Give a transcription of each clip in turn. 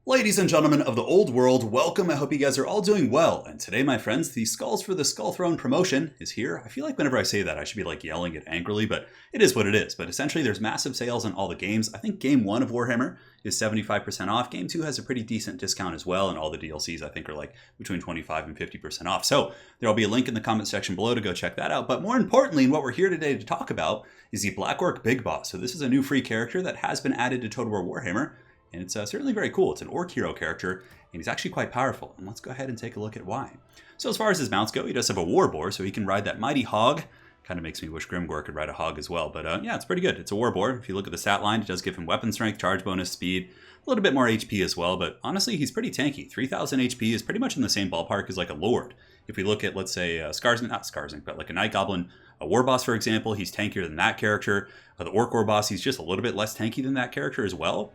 Ladies and gentlemen of the old world, welcome. I hope you guys are all doing well. And today, my friends, the Skulls for the Skull Throne promotion is here. I feel like whenever I say that, I should be like yelling it angrily, but it is what it is. But essentially, there's massive sales on all the games. I think Game 1 of Warhammer is 75% off. Game 2 has a pretty decent discount as well, and all the DLCs I think are like between 25 and 50% off. So there'll be a link in the comment section below to go check that out. But more importantly, and what we're here today to talk about is the Black Orc Big Boss. So this is a new free character that has been added to Total War Warhammer. And it's certainly very cool. It's an Orc hero character, and he's actually quite powerful. And let's go ahead and take a look at why. So as far as his mounts go, he does have a war boar, so he can ride that mighty hog. Kind of makes me wish Grimgor could ride a hog as well. But yeah, it's pretty good. It's a war boar. If you look at the stat line, it does give him weapon strength, charge bonus, speed, a little bit more HP as well. But honestly, he's pretty tanky. 3,000 HP is pretty much in the same ballpark as like a Lord. If we look at, let's say, not Skarsnik, but like a Night Goblin, a War Boss, for example, he's tankier than that character. The Orc War Boss, he's just a little bit less tanky than that character as well.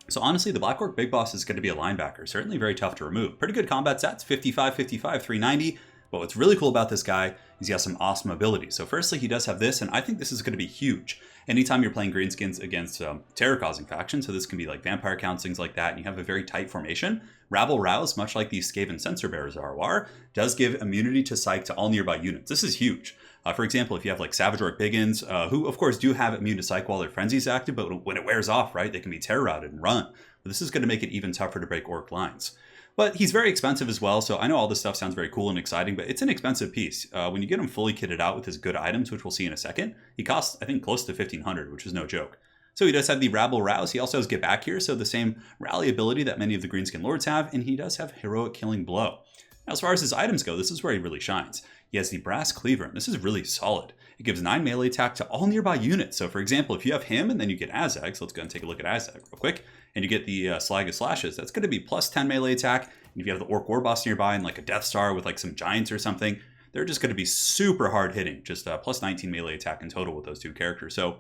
So honestly, the Black Orc Big Boss is going to be a linebacker. Certainly very tough to remove. Pretty good combat stats, 55, 55, 390. But what's really cool about this guy is he has some awesome abilities. So firstly, he does have this, and I think this is going to be huge. Anytime you're playing Greenskins against terror-causing factions, so this can be like vampire counts, things like that, and you have a very tight formation, Rabble Rouse, much like these Skaven Censor Bearers are, does give immunity to psych to all nearby units. This is huge. For example, if you have like Savage Orc Biggins, who of course do have immune to psych while their frenzy is active, but when it wears off, right, they can be terror routed and run. But this is going to make it even tougher to break Orc lines. But he's very expensive as well, so I know all this stuff sounds very cool and exciting, but it's an expensive piece. When you get him fully kitted out with his good items, which we'll see in a second, he costs, I think, close to 1,500, which is no joke. So he does have the Rabble Rouse. He also has Get Back here, so the same rally ability that many of the Greenskin Lords have, and he does have Heroic Killing Blow. Now, as far as his items go, this is where he really shines. He has the Brass Cleaver, and this is really solid. It gives 9 melee attack to all nearby units. So for example, if you have him and then you get Azag, so let's go and take a look at Azag real quick, and you get the Slag of Slashes, that's going to be plus 10 melee attack. And if you have the Orc War Boss nearby and like a Death Star with like some giants or something, they're just going to be super hard hitting, just plus 19 melee attack in total with those two characters. So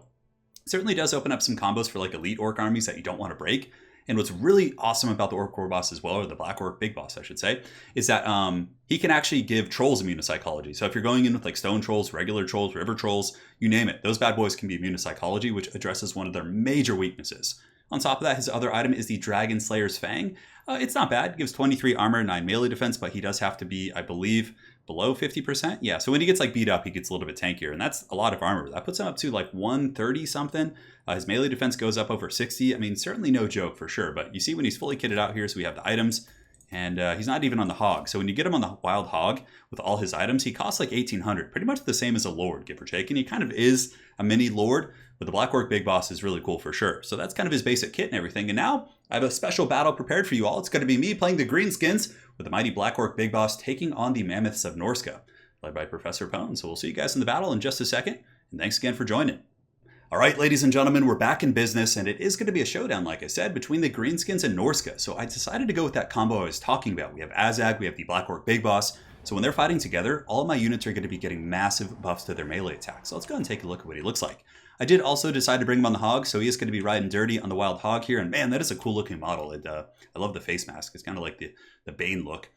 it certainly does open up some combos for like elite Orc armies that you don't want to break. And what's really awesome about the Orc War Boss as well, or the Black Orc Big Boss, I should say, is that he can actually give trolls immune to psychology. So if you're going in with like stone trolls, regular trolls, river trolls, you name it, those bad boys can be immune to psychology, which addresses one of their major weaknesses. On top of that, his other item is the Dragon Slayer's Fang. It's not bad. It gives 23 armor, 9 melee defense, but he does have to be, I believe, below 50%. Yeah, so when he gets like beat up, he gets a little bit tankier, and that's a lot of armor. That puts him up to like 130 something. His melee defense goes up over 60. I mean, certainly no joke for sure, but you see when he's fully kitted out here, so we have the items, and he's not even on the hog. So when you get him on the wild hog with all his items, he costs like 1,800, pretty much the same as a Lord, give or take, and he kind of is a mini Lord, but the Black Orc Big Boss is really cool for sure. So that's kind of his basic kit and everything, and now I have a special battle prepared for you all. It's going to be me playing the Greenskins with the mighty Black Orc Big Boss taking on the Mammoths of Norsca, led by Professor Pone. So we'll see you guys in the battle in just a second, and thanks again for joining. All right, ladies and gentlemen, we're back in business, and it is going to be a showdown, like I said, between the Greenskins and Norsca. So I decided to go with that combo I was talking about. We have Azag, we have the Black Orc Big Boss. So when they're fighting together, all of my units are going to be getting massive buffs to their melee attack. So let's go and take a look at what he looks like. I did also decide to bring him on the hog, so he is going to be riding dirty on the wild hog here. And man, that is a cool looking model. I love the face mask. It's kind of like the Bane look.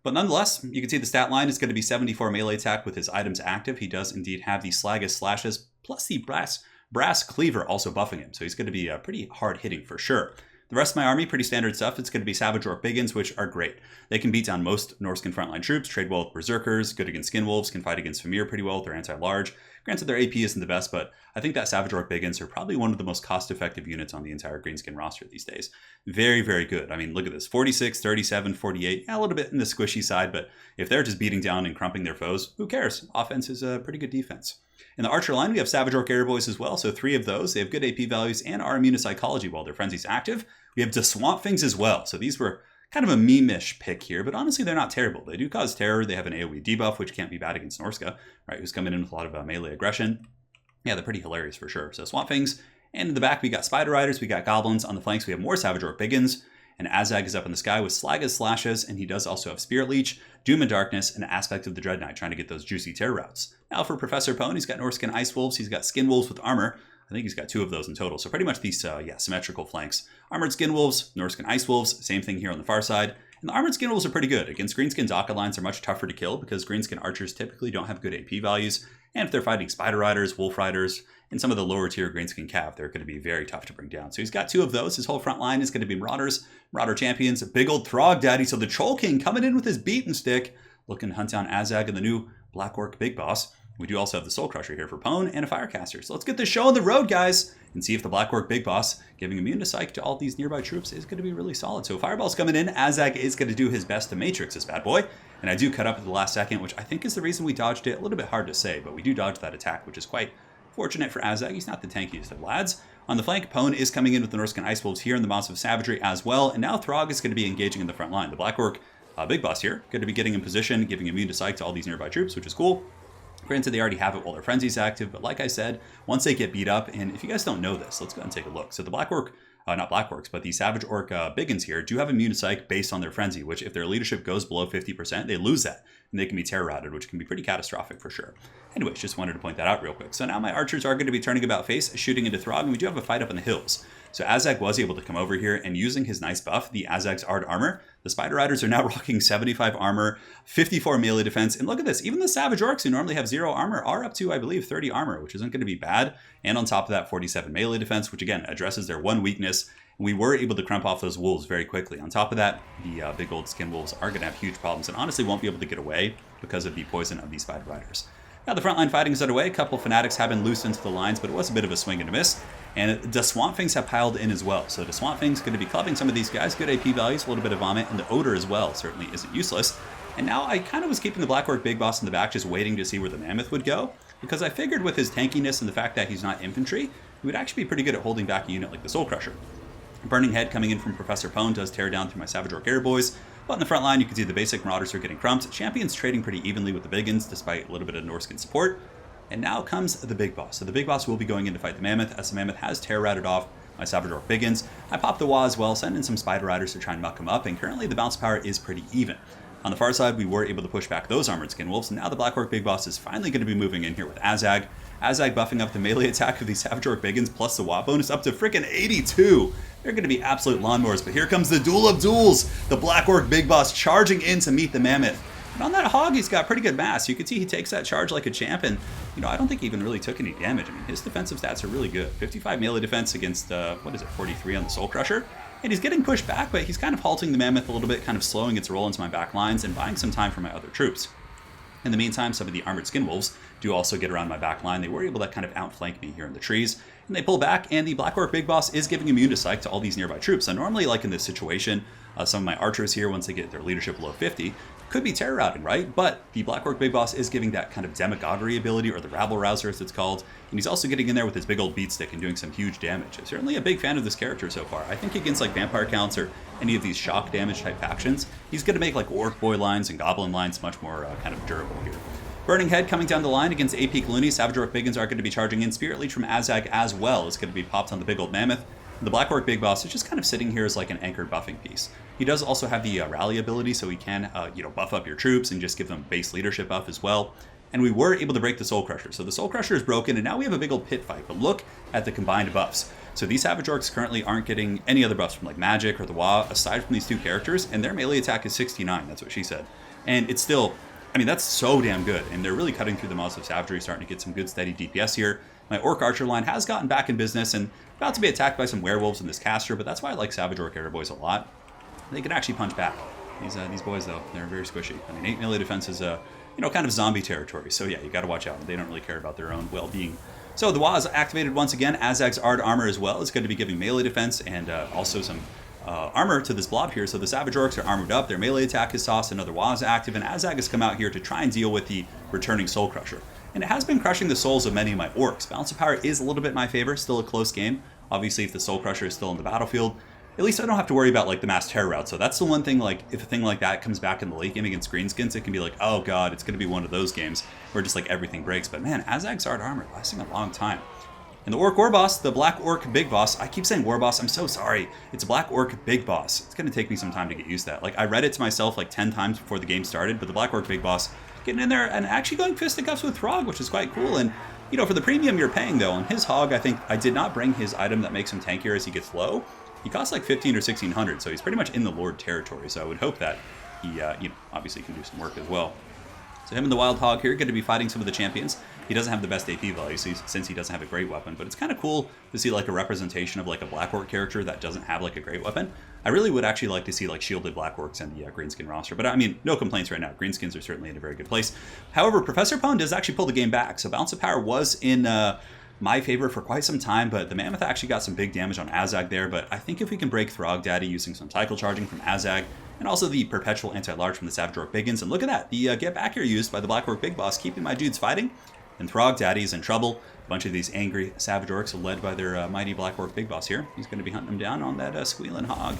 But nonetheless, you can see the stat line is going to be 74 melee attack with his items active. He does indeed have the Slag of Slashes, plus the Brass Cleaver also buffing him. So he's going to be pretty hard hitting for sure. The rest of my army, pretty standard stuff. It's going to be Savage Orc Biggins, which are great. They can beat down most Norscan frontline troops, trade well with Berserkers, good against Skin Wolves, can fight against Famir pretty well with their anti-large. Granted, their AP isn't the best, but I think that Savage Orc Biggins are probably one of the most cost-effective units on the entire Greenskin roster these days. Very, very good. I mean, look at this. 46, 37, 48. Yeah, a little bit in the squishy side, but if they're just beating down and crumping their foes, who cares? Offense is a pretty good defense. In the Archer line, we have Savage Orc Air Boys as well, so 3 of those. They have good AP values and are immune to psychology while their frenzy's active. We have the Swamp Things as well, so these were kind of a meme-ish pick here, but honestly, they're not terrible. They do cause terror. They have an AoE debuff, which can't be bad against Norsca, right? Who's coming in with a lot of melee aggression. Yeah, they're pretty hilarious for sure. So Swamp Things, and in the back, we got Spider Riders, we got Goblins. On the flanks, we have more Savage Orc Biggins, and Azag is up in the sky with Slag of Slashes, and he does also have Spirit Leech, Doom and Darkness, and Aspect of the Dread Knight, trying to get those juicy terror routes. Now for Professor Pone, he's got Norscan Ice Wolves, he's got Skin Wolves with armor. I think he's got 2 of those in total. So pretty much these, symmetrical flanks. Armored Skin Wolves, Norscan Ice Wolves, same thing here on the far side. And the Armored Skin Wolves are pretty good. Against Greenskins, Akka lines are much tougher to kill because Greenskin archers typically don't have good AP values. And if they're fighting Spider Riders, Wolf Riders, and some of the lower tier Greenskin Cav, they're going to be very tough to bring down. So he's got 2 of those. His whole front line is going to be Marauders, Marauder Champions, a big old Throg Daddy. So the Troll King coming in with his beaten stick, looking to hunt down Azag and the new Black Orc Big Boss. We do also have the Soul Crusher here for Pwn and a Firecaster. So let's get this show on the road, guys, and see if the Black Orc Big Boss, giving immune to Psych to all these nearby troops, is going to be really solid. So Fireball's coming in. Azag is going to do his best to Matrix this bad boy. And I do cut up at the last second, which I think is the reason we dodged it. A little bit hard to say, but we do dodge that attack, which is quite fortunate for Azag. He's not the tankiest of lads. On the flank, Pwn is coming in with the Norscan Ice Wolves here in the Moss of Savagery as well. And now Throg is going to be engaging in the front line. The Black Orc Big Boss here, going to be getting in position, giving immune to Psych to all these nearby troops, which is cool. Granted, they already have it while their Frenzy's active, but like I said, once they get beat up, and if you guys don't know this, let's go ahead and take a look. So the Black Orc, not Black Orcs, but the Savage Orc Biggins here do have immune to Psych based on their Frenzy, which if their leadership goes below 50%, they lose that, and they can be terror routed, which can be pretty catastrophic for sure. Anyways, just wanted to point that out real quick. So now my archers are going to be turning about face, shooting into Throg, and we do have a fight up in the hills. So Azag was able to come over here, and using his nice buff, the Azag's Ard Armor, the Spider Riders are now rocking 75 armor, 54 melee defense, and look at this, even the Savage Orcs who normally have 0 armor are up to, I believe, 30 armor, which isn't going to be bad, and on top of that, 47 melee defense, which again, addresses their one weakness. We were able to crump off those wolves very quickly. On top of that, the big old skin wolves are going to have huge problems, and honestly won't be able to get away because of the poison of these Spider Riders. Now the frontline fighting is underway. A couple Fanatics have been loosed into the lines, but it was a bit of a swing and a miss. And the Swamp Things have piled in as well. So the Swamp Things going to be clubbing some of these guys. Good AP values, a little bit of vomit, and the Odor as well certainly isn't useless. And now I kind of was keeping the Black Orc Big Boss in the back, just waiting to see where the Mammoth would go. Because I figured with his tankiness and the fact that he's not infantry, he would actually be pretty good at holding back a unit like the Soul Crusher. Burning Head coming in from Professor Pwn does tear down through my Savage Orc Air Boys. But in the front line, you can see the basic Marauders are getting crumped. Champions trading pretty evenly with the Biggins, despite a little bit of Norscan support. And now comes the Big Boss. So the Big Boss will be going in to fight the Mammoth, as the Mammoth has terror routed off my Savage Orc Biggins. I popped the Wah as well, send in some Spider Riders to try and muck him up, and currently the bounce power is pretty even. On the far side, we were able to push back those Armored Skin Wolves, and now the Black Orc Big Boss is finally going to be moving in here with Azag. Azag buffing up the melee attack of the Savage Orc Biggins plus the Wah bonus up to freaking 82. They're going to be absolute lawnmowers, but here comes the Duel of Duels. The Black Orc Big Boss charging in to meet the Mammoth. And on that Hog, he's got pretty good mass. You can see he takes that charge like a champ, and I don't think he even really took any damage. I mean, his defensive stats are really good. 55 melee defense against, 43 on the Soul Crusher. And he's getting pushed back, but he's kind of halting the Mammoth a little bit, kind of slowing its roll into my back lines and buying some time for my other troops. In the meantime, some of the Armored Skin Wolves do also get around my back line. They were able to kind of outflank me here in the trees, and they pull back, and the Black Orc Big Boss is giving immune to Psych to all these nearby troops. So normally, like in this situation, some of my archers here, once they get their leadership below 50, could be terror routing, right? But the Black Orc Big Boss is giving that kind of demagoguery ability, or the rabble rouser as it's called, and he's also getting in there with his big old beat stick and doing some huge damage. I'm certainly a big fan of this character so far. I think against like vampire counts or any of these shock damage type factions, he's going to make like Orc Boy lines and Goblin lines much more kind of durable here. Burning Head coming down the line against AP Glooney. Savage Orc Biggins are going to be charging in. Spirit Leech from Azag as well is going to be popped on the big old Mammoth. The Black Orc Big Boss is just kind of sitting here as like an anchored buffing piece. He does also have the rally ability, so he can buff up your troops and just give them base leadership buff as well. And we were able to break the Soul Crusher. So the Soul Crusher is broken, and now we have a big old pit fight. But look at the combined buffs. So these Savage Orcs currently aren't getting any other buffs from like Magic or the Wah, aside from these two characters, and their melee attack is 69, that's what she said. And it's still, I mean, that's so damn good, and they're really cutting through the Moss of Savagery, starting to get some good steady DPS here. My Orc Archer line has gotten back in business, and about to be attacked by some werewolves in this caster, but that's why I like Savage Orc Air Boys a lot. They can actually punch back. These boys, though, they're very squishy. I mean, 8 melee defense is, kind of zombie territory, so yeah, you gotta watch out. They don't really care about their own well-being. So the Wah is activated once again. Azag's Ard Armor as well is going to be giving melee defense and also some armor to this blob here. So the Savage Orcs are armored up, their melee attack is sauced, another Wah is active, and Azag has come out here to try and deal with the returning Soul Crusher. And it has been crushing the souls of many of my orcs. Balance of power is a little bit my favor, still a close game. Obviously, if the Soul Crusher is still in the battlefield, at least I don't have to worry about like the mass terror route. So that's the one thing, like if a thing like that comes back in the late game against Greenskins, it can be like, oh god, it's going to be one of those games where just like everything breaks. But man, Azag's Ard Armor lasting a long time. And the Orc War Boss, the Black Orc Big Boss, I keep saying War Boss, I'm so sorry. It's Black Orc Big Boss. It's going to take me some time to get used to that. Like I read it to myself like 10 times before the game started, but the Black Orc Big Boss getting in there and actually going fisticuffs with Throg, which is quite cool. And You know, for the premium you're paying, though, on his hog, I think I did not bring his item that makes him tankier as he gets low. He costs like 15 or 1600, so he's pretty much in the Lord territory, so I would hope that he, obviously can do some work as well. So him and the Wild Hog here going to be fighting some of the champions. He doesn't have the best AP value since he doesn't have a great weapon, but it's kind of cool to see like a representation of like a Black Orc character that doesn't have like a great weapon. I really would actually like to see like shielded Black Orcs in the Greenskin roster, but I mean, no complaints right now. Greenskins are certainly in a very good place. However, Professor Pwn does actually pull the game back, so Balance of Power was in my favor for quite some time, but the Mammoth actually got some big damage on Azag there, but I think if we can break Throg Daddy using some cycle charging from Azag, and also the perpetual anti-large from the Savage Orc Biggins, and look at that, the get back here used by the Black Orc Big Boss, keeping my dudes fighting, and Throg Daddy's in trouble. A bunch of these angry Savage Orcs led by their mighty Black Orc Big Boss here. He's going to be hunting them down on that squealing hog.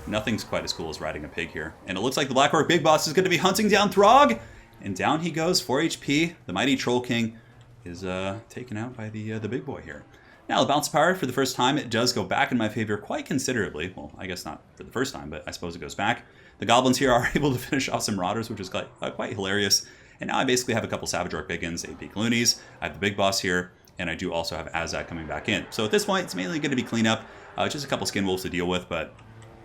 Nothing's quite as cool as riding a pig here. And it looks like the Black Orc Big Boss is going to be hunting down Throg, and down he goes, 4 HP. The mighty Troll King is taken out by the big boy here. Now, the Bounce Power, for the first time, it does go back in my favor quite considerably. Well, I guess not for the first time, but I suppose it goes back. The Goblins here are able to finish off some Marauders, which is quite hilarious. And now I basically have a couple Savage Orc Biggins, AP Cloonies. I have the Big Boss here, and I do also have Azag coming back in. So at this point, it's mainly going to be cleanup. Just a couple Skin Wolves to deal with, but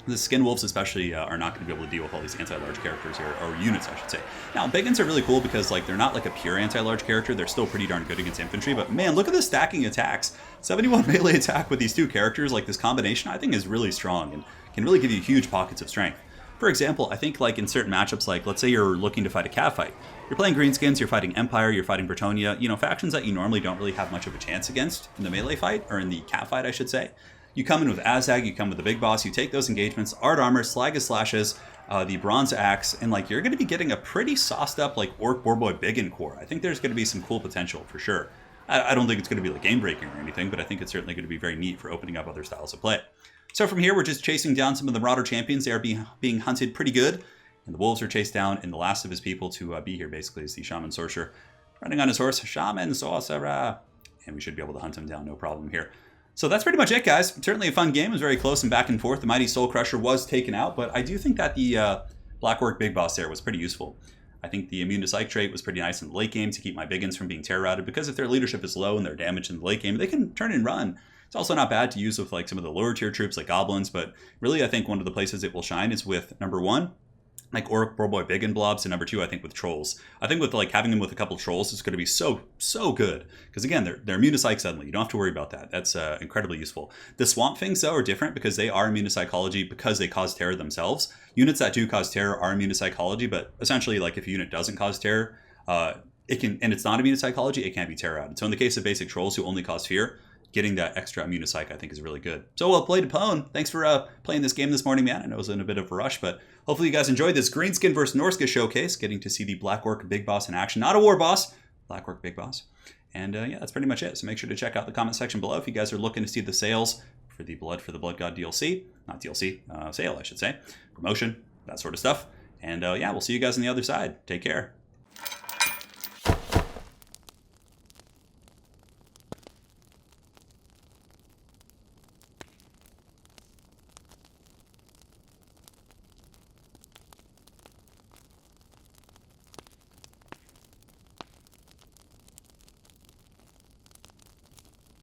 the Skin Wolves especially are not going to be able to deal with all these anti-large characters here, or units, I should say. Now, Biggins are really cool because like they're not like a pure anti-large character. They're still pretty darn good against infantry, but man, look at the stacking attacks. 71 melee attack with these two characters, like this combination, I think is really strong and can really give you huge pockets of strength. For example, I think like in certain matchups, like let's say you're looking to fight a cav fight. You're playing Greenskins, you're fighting Empire, you're fighting Bretonnia, you know, factions that you normally don't really have much of a chance against in the melee fight, or in the cav fight, I should say. You come in with Azag, you come with the Big Boss, you take those engagements, Art Armor, Slag Slashes, the Bronze Axe, and like you're going to be getting a pretty sauced up like Orc Boarboy Biggin core. I think there's going to be some cool potential for sure. I don't think it's going to be like game breaking or anything, but I think it's certainly going to be very neat for opening up other styles of play. So from here, we're just chasing down some of the Marauder champions. They are being hunted pretty good, and the Wolves are chased down, and the last of his people to be here basically is the Shaman Sorcerer. Running on his horse, Shaman Sorcerer, and we should be able to hunt him down, no problem here. So that's pretty much it, guys. Certainly a fun game. It was very close and back and forth. The Mighty Soul Crusher was taken out, but I do think that the Black Orc Big Boss there was pretty useful. I think the Immune to Psych trait was pretty nice in the late game to keep my Biggins from being terror routed, because if their leadership is low and they're damaged in the late game, they can turn and run. It's also not bad to use with like some of the lower tier troops like Goblins, but really I think one of the places it will shine is with number 1, like Orc Boarboy Biggin blobs, and number 2, I think with Trolls. I think with like having them with a couple Trolls is going to be so good, because again, they're immune to Psych suddenly. You don't have to worry about that. That's incredibly useful. The Swamp Things though are different because they are immune to Psychology because they cause terror themselves. Units that do cause terror are immune to Psychology, but essentially like if a unit doesn't cause terror, it can, and it's not immune to Psychology, it can't be terror routed. So in the case of basic Trolls who only cause fear, getting that extra immune to Psych I think is really good. So well played, Pwn. Thanks for playing this game this morning, man. I know it was in a bit of a rush, but hopefully you guys enjoyed this Greenskin versus Norsca showcase, getting to see the Black Orc Big Boss in action. Not a War Boss, Black Orc Big Boss. And yeah, that's pretty much it. So make sure to check out the comment section below if you guys are looking to see the sales for the Blood God DLC. Not DLC, sale I should say. Promotion, that sort of stuff. And yeah, we'll see you guys on the other side. Take care.